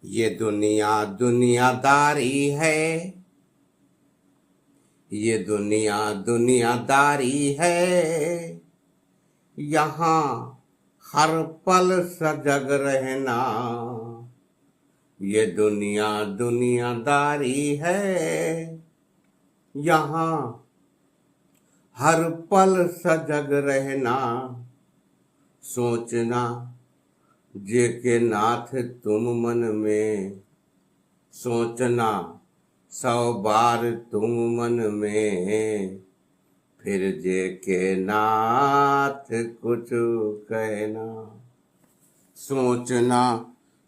ये दुनिया दुनियादारी है, ये दुनिया दुनियादारी है। यहाँ हर पल सजग रहना, ये दुनिया दुनियादारी है। यहाँ हर पल सजग रहना, सोचना जे के नाथ तुम मन में, सोचना 100 बार तुम मन में, फिर जे के नाथ कुछ कहना। सोचना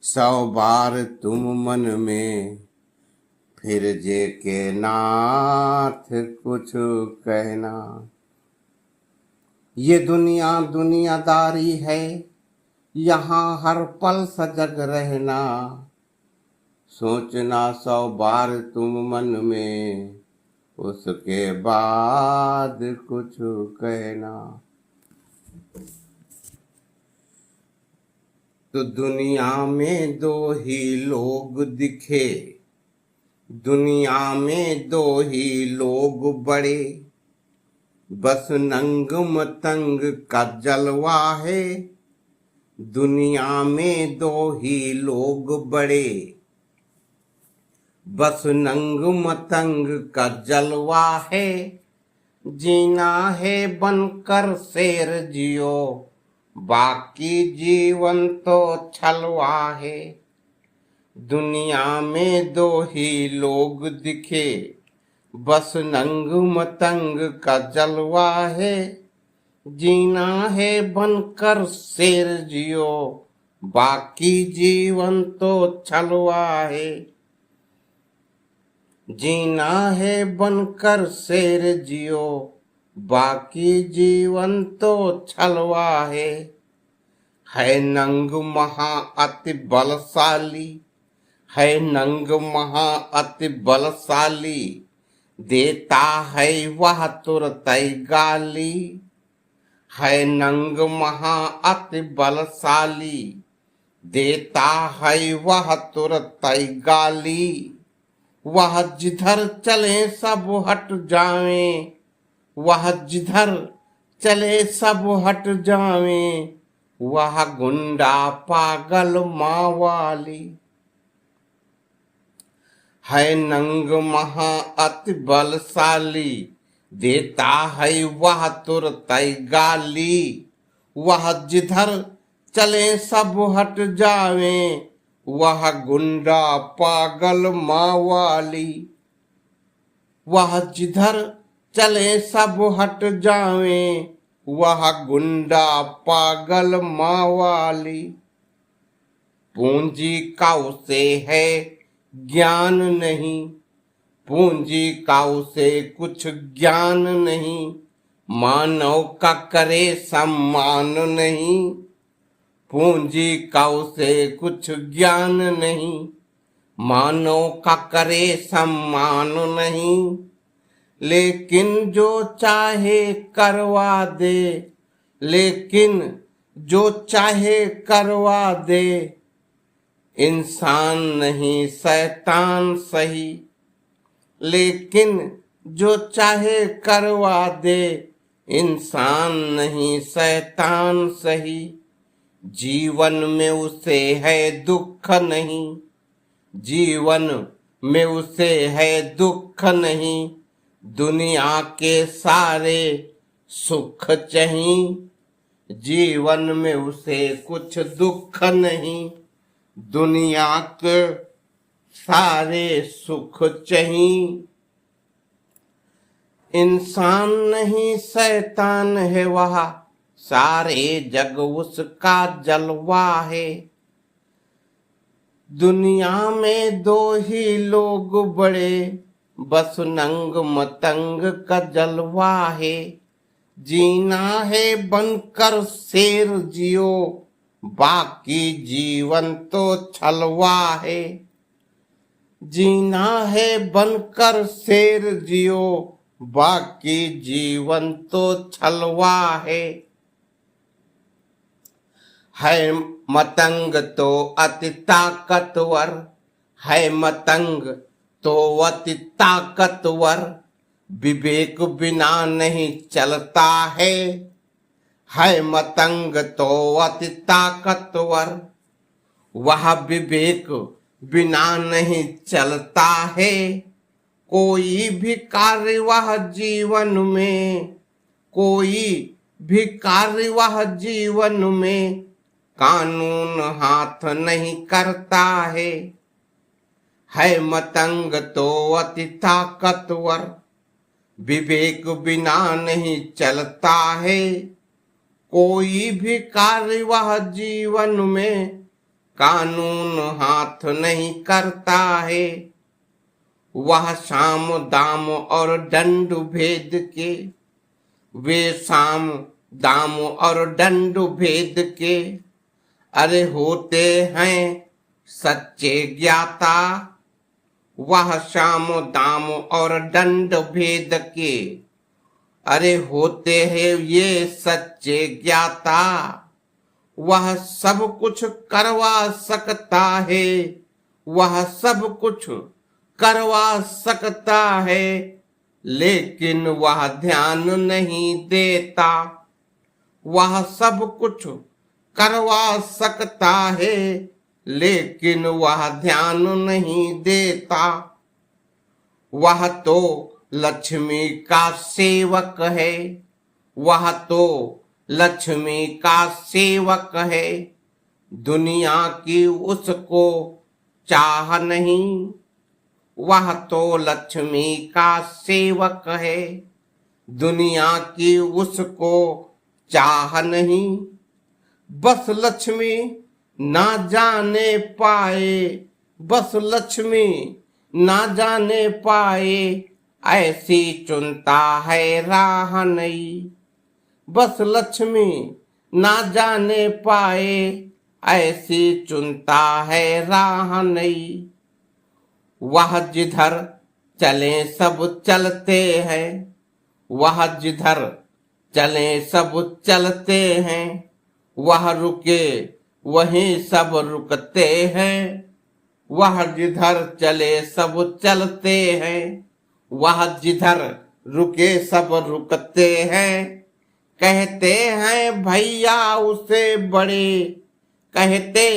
100 बार तुम मन में, फिर जे के नाथ कुछ कहना। ये दुनिया दुनियादारी है, यहाँ हर पल सजग रहना, सोचना 100 बार तुम मन में, उसके बाद कुछ कहना। तो दुनिया में दो ही लोग दिखे, दुनिया में दो ही लोग बड़े, बस नंग मतंग का जलवा है। दुनिया में दो ही लोग बड़े, बस नंग मतंग का जलवा है। जीना है बनकर शेर जियो, बाकी जीवन तो छलवा है। दुनिया में दो ही लोग दिखे, बस नंग मतंग का जलवा है। जीना है बनकर शेर जियो, बाकी जीवन तो छलवा है। जीना है बनकर शेर जियो, बाकी जीवन तो छलवा है नंग महा अति बलशाली, है नंग महा अति बलशाली, देता है वह तुरंत गाली। है नंग महा अति बलशाली, देता है वह तुरंत गाली। वह जिधर चले सब हट जावे, वह जिधर चले सब हट जावे, वह गुंडा पागल मावाली। है नंग महा अति बलशाली, देता है वह तुरंत गाली। वह जिधर चले सब हट जावे, वह गुंडा पागल मावाली। वह जिधर चले सब हट जावे, वह गुंडा पागल मावाली। पूंजी का उसे है ज्ञान नहीं, पूंजी का उसे कुछ ज्ञान नहीं, मानव का करे सम्मान नहीं। पूंजी का उसे कुछ ज्ञान नहीं, मानव का करे सम्मान नहीं। लेकिन जो चाहे करवा दे, लेकिन जो चाहे करवा दे, इंसान नहीं शैतान सही। लेकिन जो चाहे करवा दे, इंसान नहीं शैतान सही। जीवन में उसे है दुख नहीं, जीवन में उसे है दुख नहीं, दुनिया के सारे सुख चाहिए। जीवन में उसे कुछ दुख नहीं, दुनिया के सारे सुख चाहिए। इंसान नहीं शैतान है वह, सारे जग उसका जलवा है। दुनिया में दो ही लोग बड़े, बस नंग मतंग का जलवा है। जीना है बनकर शेर जियो, बाकी जीवन तो छलवा है। जीना है बनकर शेर जियो, बाकी जीवन तो छलवा है मतंग तो अति ताकतवर, है मतंग तो अति ताकतवर, विवेक बिना नहीं चलता है मतंग तो अति ताकतवर, वह विवेक बिना नहीं चलता है। कोई भी कार्य वह जीवन में, कोई भी कार्य वह जीवन में कानून हाथ नहीं करता है मतंग तो अति ताकतवर, विवेक बिना नहीं चलता है। कोई भी कार्य वह जीवन में कानून हाथ नहीं करता है। वह साम दाम और दंड भेद के, वे साम दाम और दंड भेद के अरे होते हैं सच्चे ज्ञाता। वह साम दाम और दंड भेद के अरे होते हैं ये सच्चे ज्ञाता। वह सब कुछ करवा सकता है, वह सब कुछ करवा सकता है, लेकिन वह ध्यान नहीं देता। वह सब कुछ करवा सकता है, लेकिन वह ध्यान नहीं देता। वह तो लक्ष्मी का सेवक है, वह तो लक्ष्मी का सेवक है, दुनिया की उसको चाह नहीं। वह तो लक्ष्मी का सेवक है, दुनिया की उसको चाह नहीं। बस लक्ष्मी ना जाने पाए, बस लक्ष्मी ना जाने पाए, ऐसी चुनता है राह नहीं। बस लक्ष्मी ना जाने पाए, ऐसी चुनता है राह नहीं। वह जिधर चले सब चलते हैं, वह जिधर चले सब चलते हैं, वह रुके वहीं सब रुकते हैं। वह जिधर चले सब चलते हैं, वह जिधर रुके सब रुकते हैं। कहते हैं भैया उसे बड़े, कहते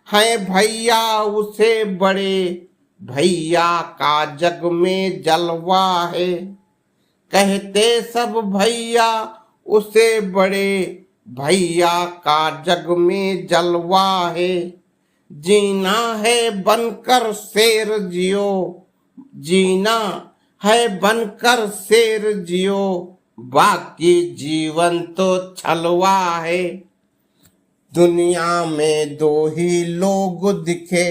हैं भैया उसे बड़े, भैया का जग में जलवा है। कहते सब भैया उसे बड़े, भैया का जग में जलवा है। जीना है बनकर शेर जियो, जीना है बनकर शेर जियो, बाकी जीवन तो छलवा है। दुनिया में दो ही लोग दिखे,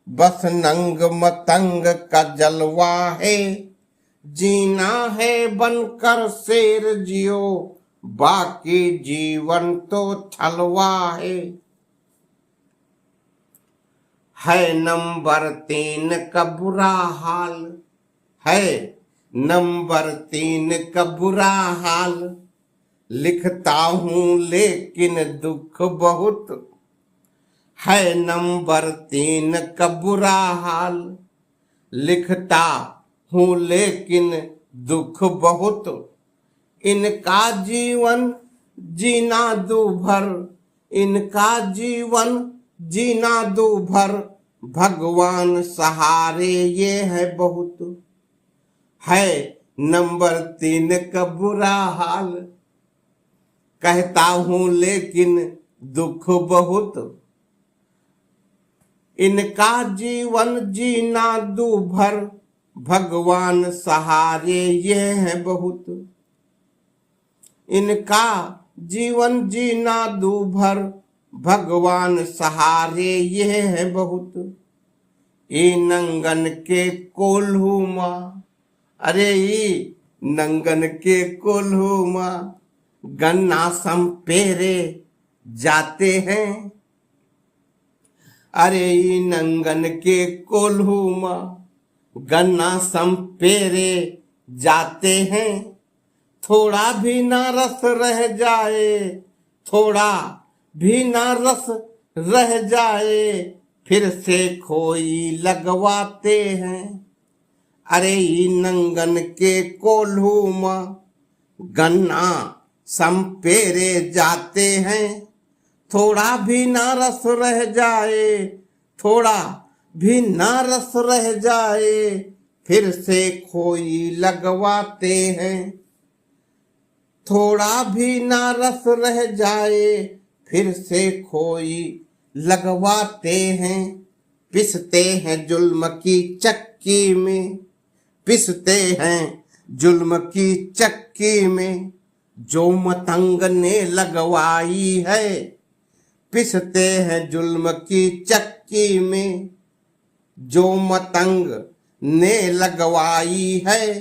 बस नंग मतंग का जलवा है। जीना है बनकर शेर जियो, बाकी जीवन तो छलवा है नंबर 3 का बुरा हाल, है नंबर 3 का बुरा हाल। लिखता हूँ लेकिन दुख बहुत, है नंबर 3 का बुरा हाल। लिखता हूँ लेकिन दुख बहुत, इनका जीवन जीना दूभर, इनका जीवन जीना दूभर, भगवान सहारे ये है बहुत। है नंबर 3 का बुरा हाल, कहता हूँ लेकिन दुख बहुत, इनका जीवन जीना दूभर, भगवान सहारे ये है बहुत। इनका जीवन जीना दूभर, भगवान सहारे ये है बहुत। ई नंगन के कोल्हुमा, अरे ई नंगन के कोल्हुमा, गन्ना संपेरे जाते हैं। अरे ई नंगन के कोल्हुमा, गन्ना संपेरे जाते हैं। थोड़ा भी ना रस रह जाए, थोड़ा भी ना रस रह जाए, फिर से खोई लगवाते हैं। अरे ई नंगन के कोल्हू माँ गन्ना संपेरे जाते हैं। थोड़ा भी ना रस रह जाए, थोड़ा भी ना रस रह जाए, फिर से खोई लगवाते हैं। थोड़ा भी ना रस रह जाए, फिर से खोई लगवाते हैं। पिसते हैं जुल्म की चक्की में, पिसते हैं जुल्म की चक्की में, जो मतंग ने लगवाई है। पिसते हैं जुल्म की चक्की में, जो मतंग ने लगवाई है।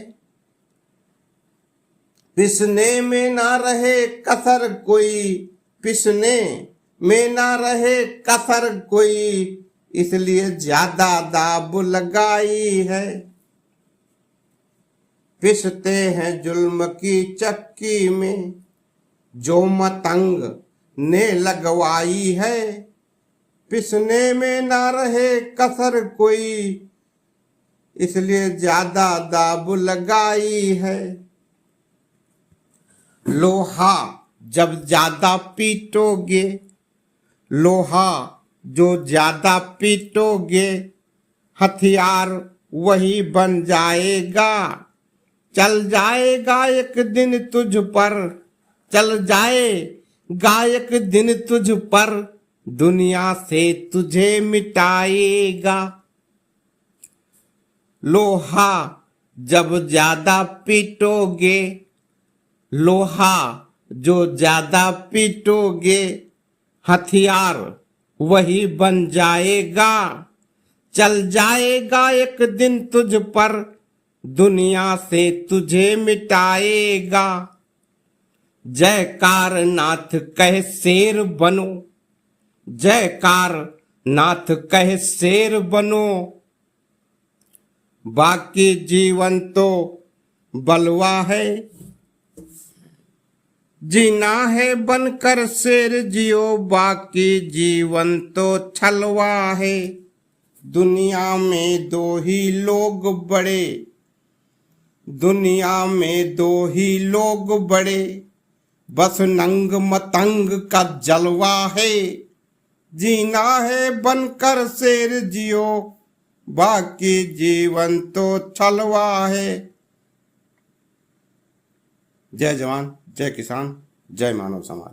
पिसने में ना रहे कसर कोई, पिसने में ना रहे कसर कोई, इसलिए ज्यादा दाब लगाई है। पिसते हैं जुल्म की चक्की में, जो मतंग ने लगवाई है। पिसने में ना रहे कसर कोई, इसलिए ज्यादा दाब लगाई है। लोहा जब ज्यादा पीटोगे, लोहा जो ज्यादा पीटोगे, हथियार वही बन जाएगा। चल जाएगा एक दिन तुझ पर, चल जाएगा एक दिन तुझ पर, दुनिया से तुझे मिटाएगा। लोहा जब ज्यादा पीटोगे, लोहा जो ज्यादा पीटोगे, हथियार वही बन जाएगा। चल जाएगा एक दिन तुझ पर, दुनिया से तुझे मिटाएगा। जयकार नाथ कह शेर बनो, जयकार नाथ कह शेर बनो, बाकी जीवन तो बलवा है। जीना है बनकर शेर जियो, बाकी जीवन तो छलवा है। दुनिया में दो ही लोग बड़े, दुनिया में दो ही लोग बड़े, बस नंग मतंग का जलवा है। जीना है बनकर शेर जियो, बाकी जीवन तो छलवा है। जय जवान, जय किसान, जय मानव समाज।